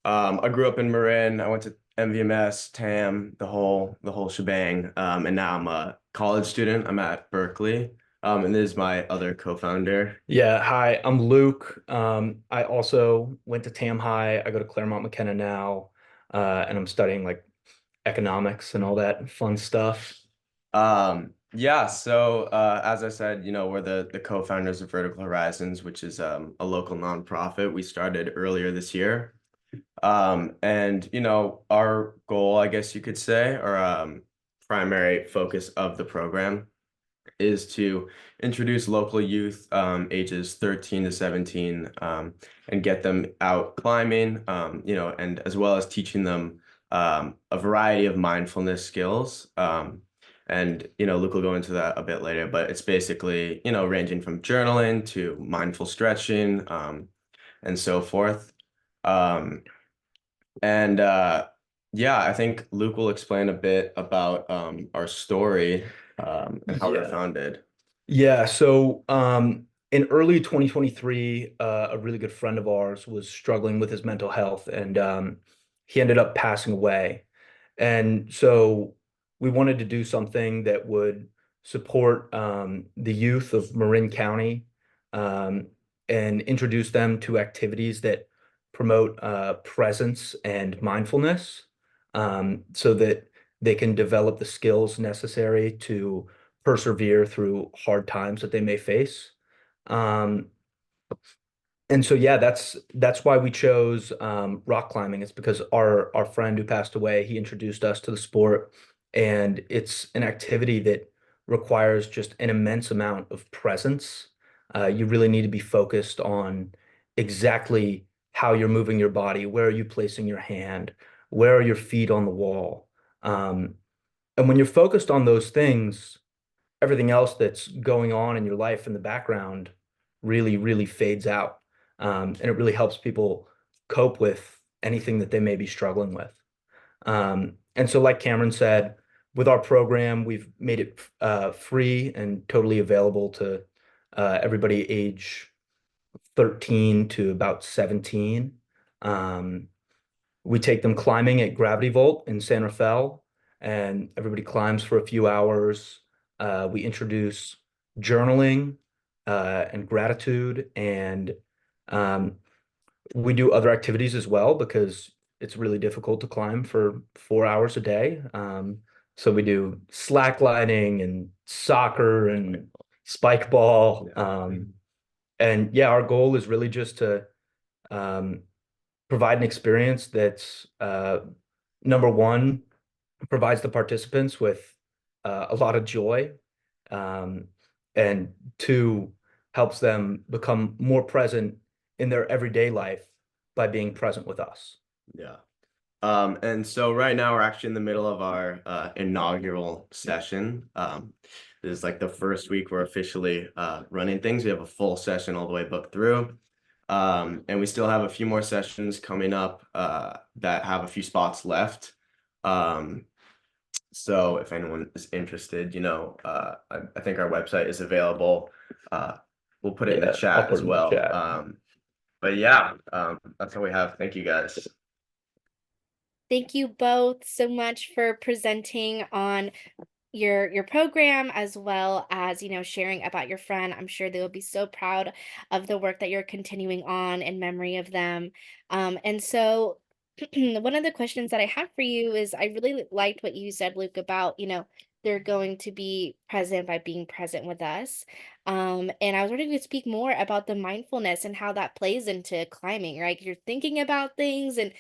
I grew up in Marin. I went to MVMS, TAM, the whole shebang. And now I'm a college student. I'm at Berkeley. And this is my other co-founder.
Yeah, hi, I'm Luke. I also went to Tam High. I go to Claremont McKenna now, and I'm studying like economics and all that fun stuff.
Yeah, so as I said, we're the co-founders of Vertical Horizons, which is a local nonprofit we started earlier this year. And our goal, I guess you could say, or primary focus of the program is to introduce local youth ages 13 to 17 and get them out climbing, and as well as teaching them a variety of mindfulness skills. And Luke will go into that a bit later, but it's basically ranging from journaling to mindful stretching and so forth. Yeah, I think Luke will explain a bit about our story and how we're founded.
Yeah, so in early 2023, a really good friend of ours was struggling with his mental health, and he ended up passing away. And so we wanted to do something that would support the youth of Marin County and introduce them to activities that promote presence and mindfulness so that they can develop the skills necessary to persevere through hard times that they may face. And so, yeah, that's why we chose rock climbing. It's because our friend who passed away, he introduced us to the sport, and it's an activity that requires just an immense amount of presence. You really need to be focused on exactly how you're moving your body, where are you placing your hand, where are your feet on the wall. And when you're focused on those things, everything else that's going on in your life in the background really, really fades out. And it really helps people cope with anything that they may be struggling with. And so, like Cameron said, with our program, we've made it free and totally available to everybody age 13 to about 17. We take them climbing at Gravity Vault in San Rafael, and everybody climbs for a few hours. We introduce journaling and gratitude, and we do other activities as well because it's really difficult to climb for 4 hours a day. So we do slacklining and soccer and spike ball. And yeah, our goal is really just to provide an experience that's number one, provides the participants with a lot of joy, and two, helps them become more present in their everyday life by being present with us.
Yeah. And so right now we're actually in the middle of our inaugural session. This is like the first week we're officially running things. We have a full session all the way booked through. And we still have a few more sessions coming up that have a few spots left. So if anyone is interested, I think our website is available. We'll put it in the
Yeah,
chat
I'll put
as
it in the
well.
chat.
But yeah, that's all we have. Thank you guys.
Thank you both so much for presenting on your program as well as sharing about your friend. I'm sure they will be so proud of the work that you're continuing on in memory of them. And so one of the questions that I have for you is I really liked what you said, Luke, about, they're going to be present by being present with us. And I was wondering if you could speak more about the mindfulness and how that plays into climbing, right? You're thinking about things. And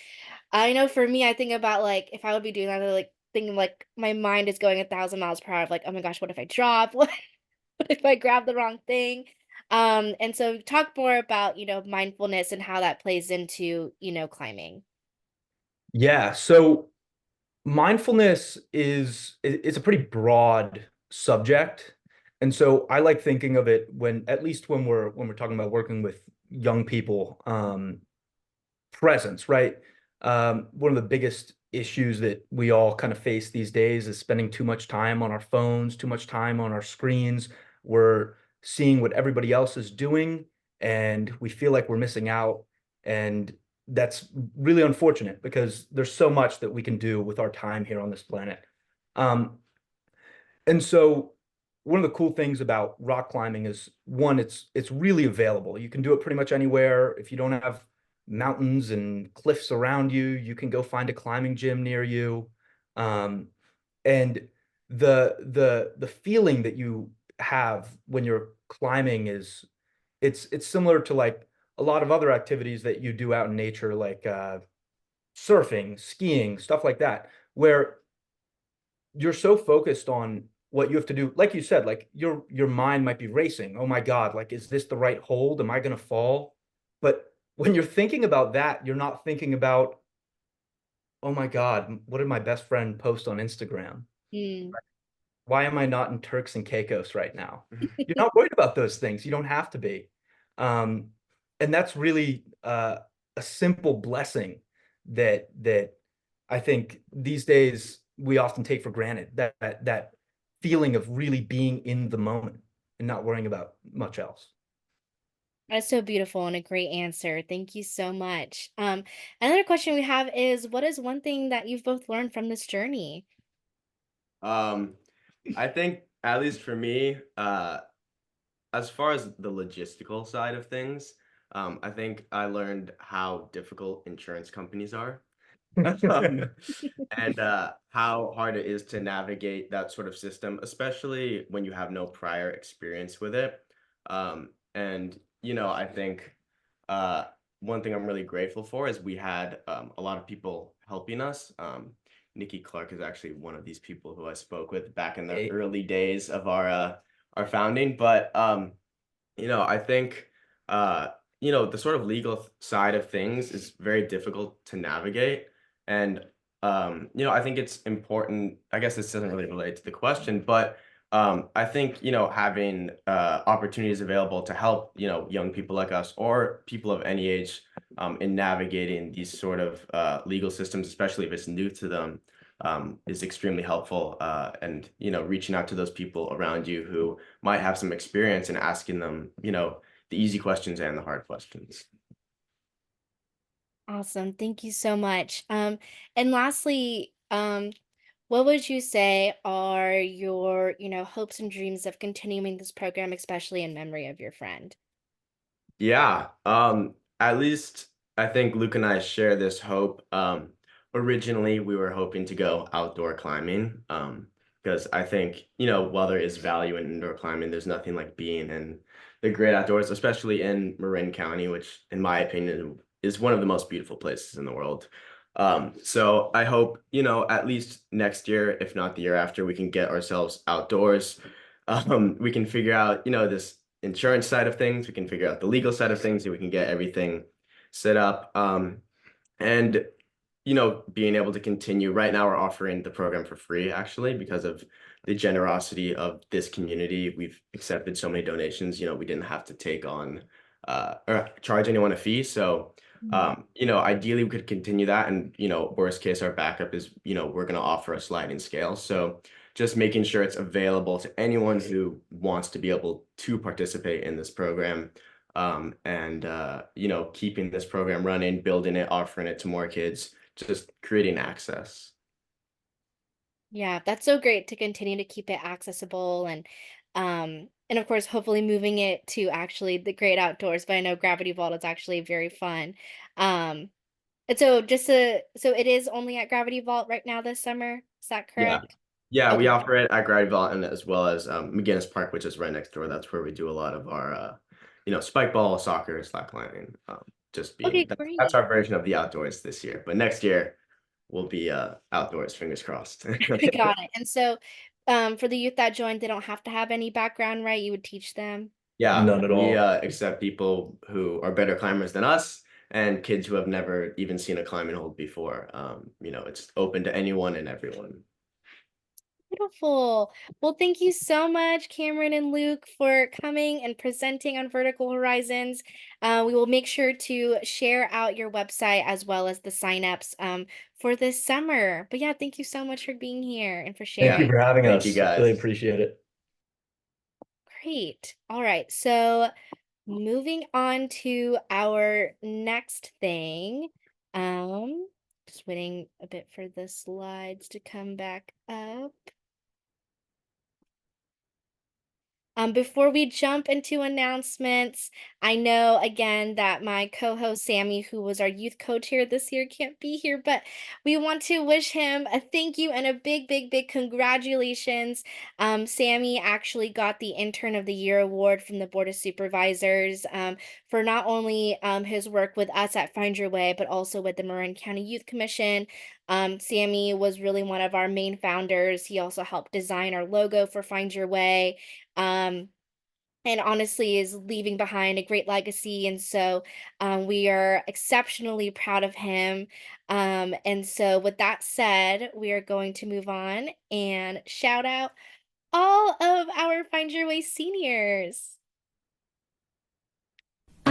I know for me, I think about like if I would be doing that, like thinking like my mind is going 1,000 miles per hour of like, oh my gosh, what if I drop? What if I grab the wrong thing? And so talk more about, mindfulness and how that plays into, climbing.
Yeah, so mindfulness is it's a pretty broad subject. And so I like thinking of it when, at least when we're talking about working with young people, presence, right? One of the biggest issues that we all kind of face these days is spending too much time on our phones, too much time on our screens. We're seeing what everybody else is doing, and we feel like we're missing out. And that's really unfortunate because there's so much that we can do with our time here on this planet. Um, and so one of the cool things about rock climbing is, one, it's really available. You can do it pretty much anywhere. If you don't have mountains and cliffs around you, you can go find a climbing gym near you. Um, and the feeling that you have when you're climbing is, it's similar to like a lot of other activities that you do out in nature, like surfing, skiing, stuff like that, where you're so focused on what you have to do. Like you said, like your mind might be racing. Oh my God, like, is this the right hold? Am I gonna fall? But when you're thinking about that, you're not thinking about, oh my God, what did my best friend post on Instagram?
Mm.
Why am I not in Turks and Caicos right now? You're not worried about those things. You don't have to be. Um, and that's really a simple blessing that I think these days we often take for granted, that feeling of really being in the moment and not worrying about much else.
That's so beautiful and a great answer. Thank you so much. Another question we have is, what is one thing that you've both learned from this journey?
Um, I think, at least for me, as far as the logistical side of things, I think I learned how difficult insurance companies are. Um, and how hard it is to navigate that sort of system, especially when you have no prior experience with it. And I think uh, one thing I'm really grateful for is we had a lot of people helping us. Nikki Clark is actually one of these people who I spoke with back in the
Hey.
early days of our founding. But I think the sort of legal side of things is very difficult to navigate. And I think it's important. I guess this doesn't really relate to the question, but I think, having opportunities available to help, young people like us or people of any age in navigating these sort of legal systems, especially if it's new to them, is extremely helpful. And, reaching out to those people around you who might have some experience and asking them, the easy questions and the hard questions.
Awesome. Thank you so much. And lastly, what would you say are your, hopes and dreams of continuing this program, especially in memory of your friend?
Yeah, at least I think Luke and I share this hope. Originally, we were hoping to go outdoor climbing, because I think, while there is value in indoor climbing, there's nothing like being in the great outdoors, especially in Marin County, which, in my opinion, is one of the most beautiful places in the world. So I hope, at least next year, if not the year after, we can get ourselves outdoors. We can figure out, this insurance side of things, we can figure out the legal side of things, and we can get everything set up. And being able to continue. Right now, we're offering the program for free, actually, because of the generosity of this community. We've accepted so many donations. We didn't have to take on or charge anyone a fee. So, ideally, we could continue that. And, worst case, our backup is, we're going to offer a sliding scale. So, just making sure it's available to anyone who wants to be able to participate in this program. And keeping this program running, building it, offering it to more kids, just creating access.
Yeah, that's so great to continue to keep it accessible and of course hopefully moving it to actually the great outdoors, but I know Gravity Vault is actually very fun. Um And so so it is only at Gravity Vault right now this summer. Is that
Yeah.
correct?
Yeah, we
Okay.
offer it at Gravity Vault and as well as McGinnis Park, which is right next door. That's where we do a lot of our spike ball, soccer, slacklining.
Okay,
That's
great.
our version of the outdoors this year. But next year we'll be outdoors, fingers crossed.
Got it. And so for the youth that joined, they don't have to have any background, right? You would teach them.
Yeah,
None at
we
all.
accept people who are better climbers than us and kids who have never even seen a climbing hold before. It's open to anyone and everyone.
Beautiful. Well, thank you so much, Cameron and Luke, for coming and presenting on Vertical Horizons. We will make sure to share out your website as well as the signups for this summer. But yeah, thank you so much for being here and for
Thank you
sharing.
for having
Thank
us.
you, guys.
Really appreciate it.
Great. All right. So moving on to our next thing. Just waiting a bit for the slides to come back up. Before we jump into announcements, I know again that my co-host Sammy, who was our youth coach here this year, can't be here, but we want to wish him a thank you and a big, big, big congratulations. Sammy actually got the Intern of the Year award from the Board of Supervisors for not only his work with us at Find Your Way, but also with the Marin County Youth Commission. Sammy was really one of our main founders. He also helped design our logo for Find Your Way. And honestly is leaving behind a great legacy. And so we are exceptionally proud of him. And so with that said, we are going to move on and shout out all of our Find Your Way seniors.
I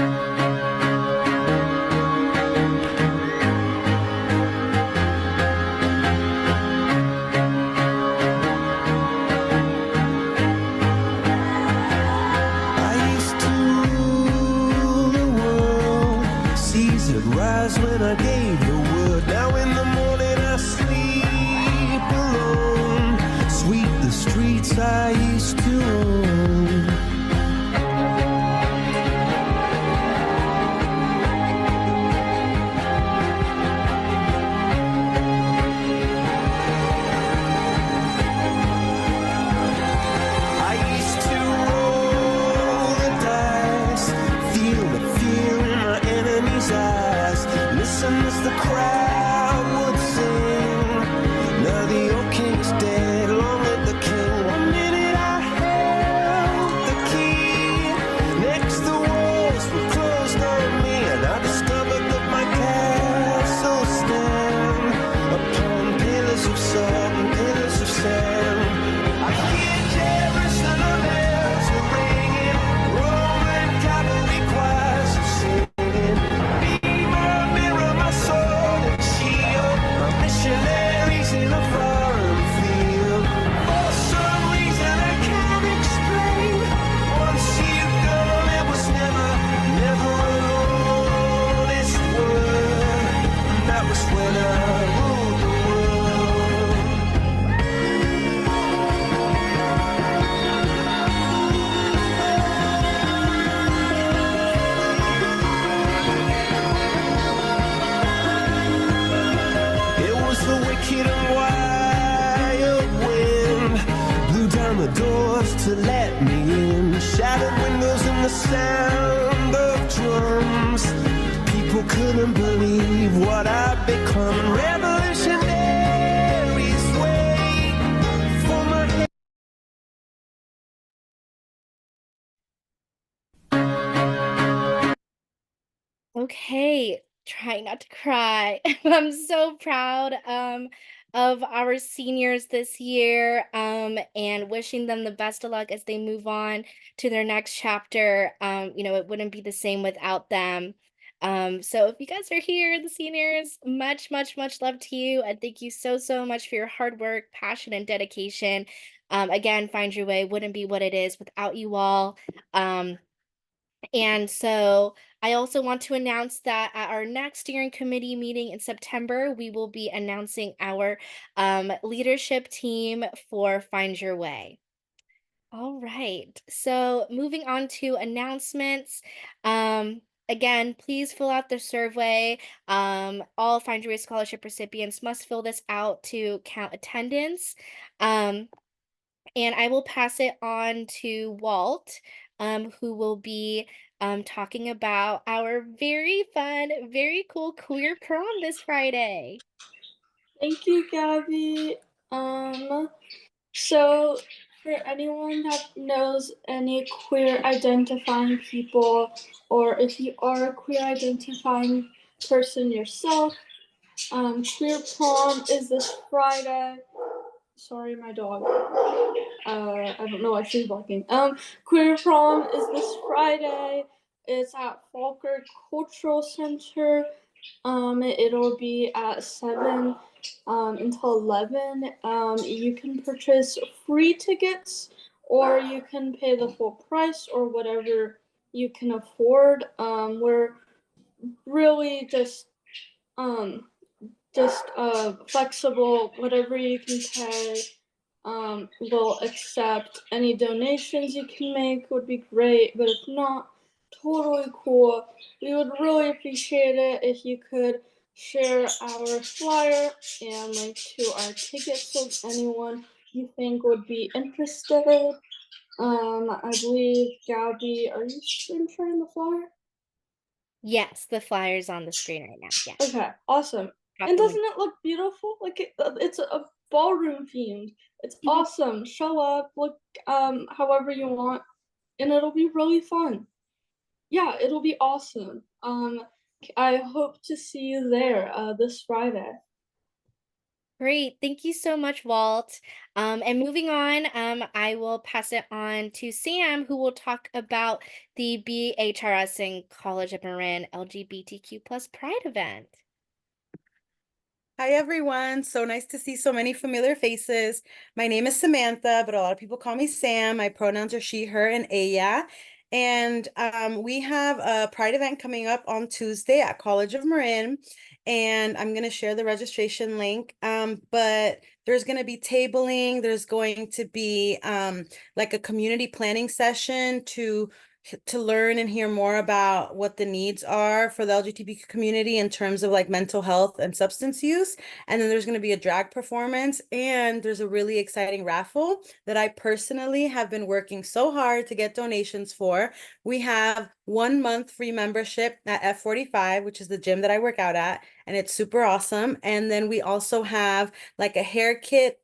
used to rule the world, seas would rise when I gave the word. Now in the morning I sleep alone, sweep the streets I used to own. I used to roll the dice, feel the fear in my enemy's eyes, listen as the crowd would sing. Now the old king's dead, long live the king. One minute I held the key, next the walls were closed on me, and I discovered that my castle stand upon pillars of salt and pillars of sand. I hear Jerusalem bells are ringing, Roman cavalry choirs are singing. Be my mirror, my sword and shield, my missionaries in a foreign field. For some reason I can't explain, once you've gone, it was never, never alone. This word, and that was when I ruled the world. It was the wicked and wild wind, blew down the doors to let me in, shattered windows and the sound of drums. People couldn't believe what I'd become. Revolutionaries wait for my head.
Okay, trying not to cry. I'm so proud of our seniors this year and wishing them the best of luck as they move on to their next chapter. It wouldn't be the same without them. So if you guys are here, the seniors, much, much, much love to you. And thank you so, so much for your hard work, passion, and dedication. Again, Find Your Way wouldn't be what it is without you all. And so I also want to announce that at our next steering committee meeting in September, we will be announcing our leadership team for Find Your Way. All right. So moving on to announcements. again, please fill out the survey. All Find Your Way Scholarship recipients must fill this out to count attendance. And I will pass it on to Walt, who will be talking about our very fun, very cool queer prom this Friday.
Thank you, Gabby. So for anyone that knows any queer identifying people, or if you are a queer identifying person yourself, queer prom is this Friday. Sorry, my dog. I don't know why she's barking. Queer prom is this Friday. It's at Falkirk Cultural Center. It'll be at 7 until 11. You can purchase free tickets, or you can pay the full price, or whatever you can afford. We're really just flexible. Whatever you can pay. We'll accept any donations you can make would be great, but if not, totally cool. We would really appreciate it if you could share our flyer and link to our tickets with anyone you think would be interested. I believe Gabby, are you sharing the flyer?
Yes, the flyer's on the screen right now. Yeah.
Okay, awesome.
Drop
And
the link.
doesn't it look beautiful? Like it's a ballroom themed. It's awesome. Show up, look however you want, and it'll be really fun. Yeah, it'll be awesome. I hope to see you there this Friday.
Great. Thank you so much, Walt. And moving on, I will pass it on to Sam, who will talk about the BHRS and College of Marin LGBTQ+ Pride event.
Hi, everyone. So nice to see so many familiar faces. My name is Samantha, but a lot of people call me Sam. My pronouns are she, her, and ella. And we have a Pride event coming up on Tuesday at College of Marin. And I'm going to share the registration link. But there's going to be tabling. There's going to be like a community planning session to learn and hear more about what the needs are for the LGBTQ community in terms of like mental health and substance use. And then there's going to be a drag performance, and there's a really exciting raffle that I personally have been working so hard to get donations for. We have 1 month free membership at F45, which is the gym that I work out at, and it's super awesome. And then we also have like a hair kit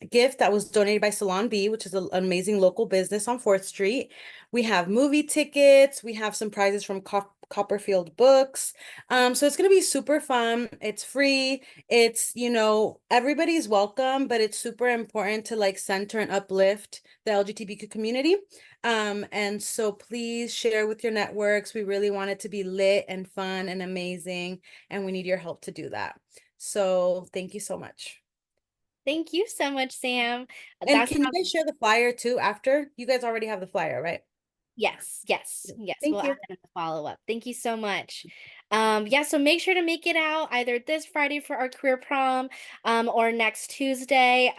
gift that was donated by Salon B, which is an amazing local business on 4th Street. We have movie tickets. We have some prizes from Copperfield Books. So it's going to be super fun. It's free. It's, everybody's welcome, but it's super important to like center and uplift the LGBTQ community. And so please share with your networks. We really want it to be lit and fun and amazing, and we need your help to do that. So thank you so much.
Thank you so much, Sam.
And can you guys share the flyer too after? You guys already have the flyer, right?
Yes.
Thank
We'll
you.
add that in the follow-up. Thank you so much. Yeah, so make sure to make it out either this Friday for our queer prom, or next Tuesday,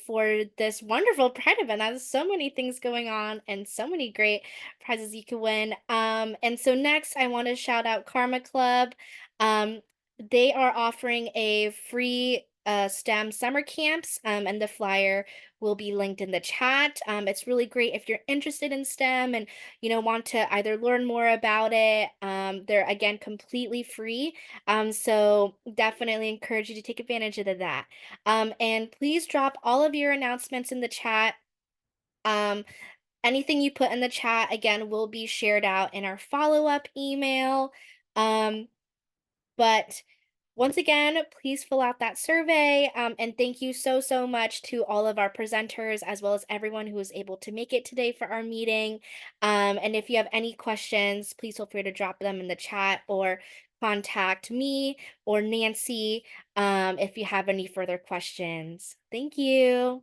for this wonderful Pride event. There's so many things going on and so many great prizes you can win. And so next I want to shout out Karma Club. They are offering a free STEM summer camps, and the flyer will be linked in the chat. It's really great if you're interested in STEM and want to either learn more about it. They're again completely free. So definitely encourage you to take advantage of that. And please drop all of your announcements in the chat. Anything you put in the chat again will be shared out in our follow-up email. But once again, please fill out that survey. And thank you so much to all of our presenters, as well as everyone who was able to make it today for our meeting. And if you have any questions, please feel free to drop them in the chat or contact me or Nancy if you have any further questions. Thank you.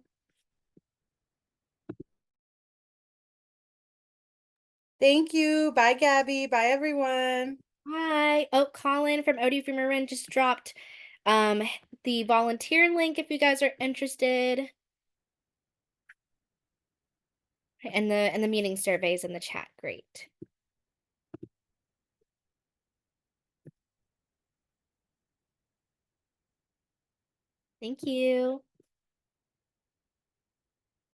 Thank you. Bye, Gabby. Bye, everyone.
Hi. Oh, Colin from OD for Marin just dropped the volunteer link if you guys are interested. And the meeting surveys in the chat. Great. Thank you.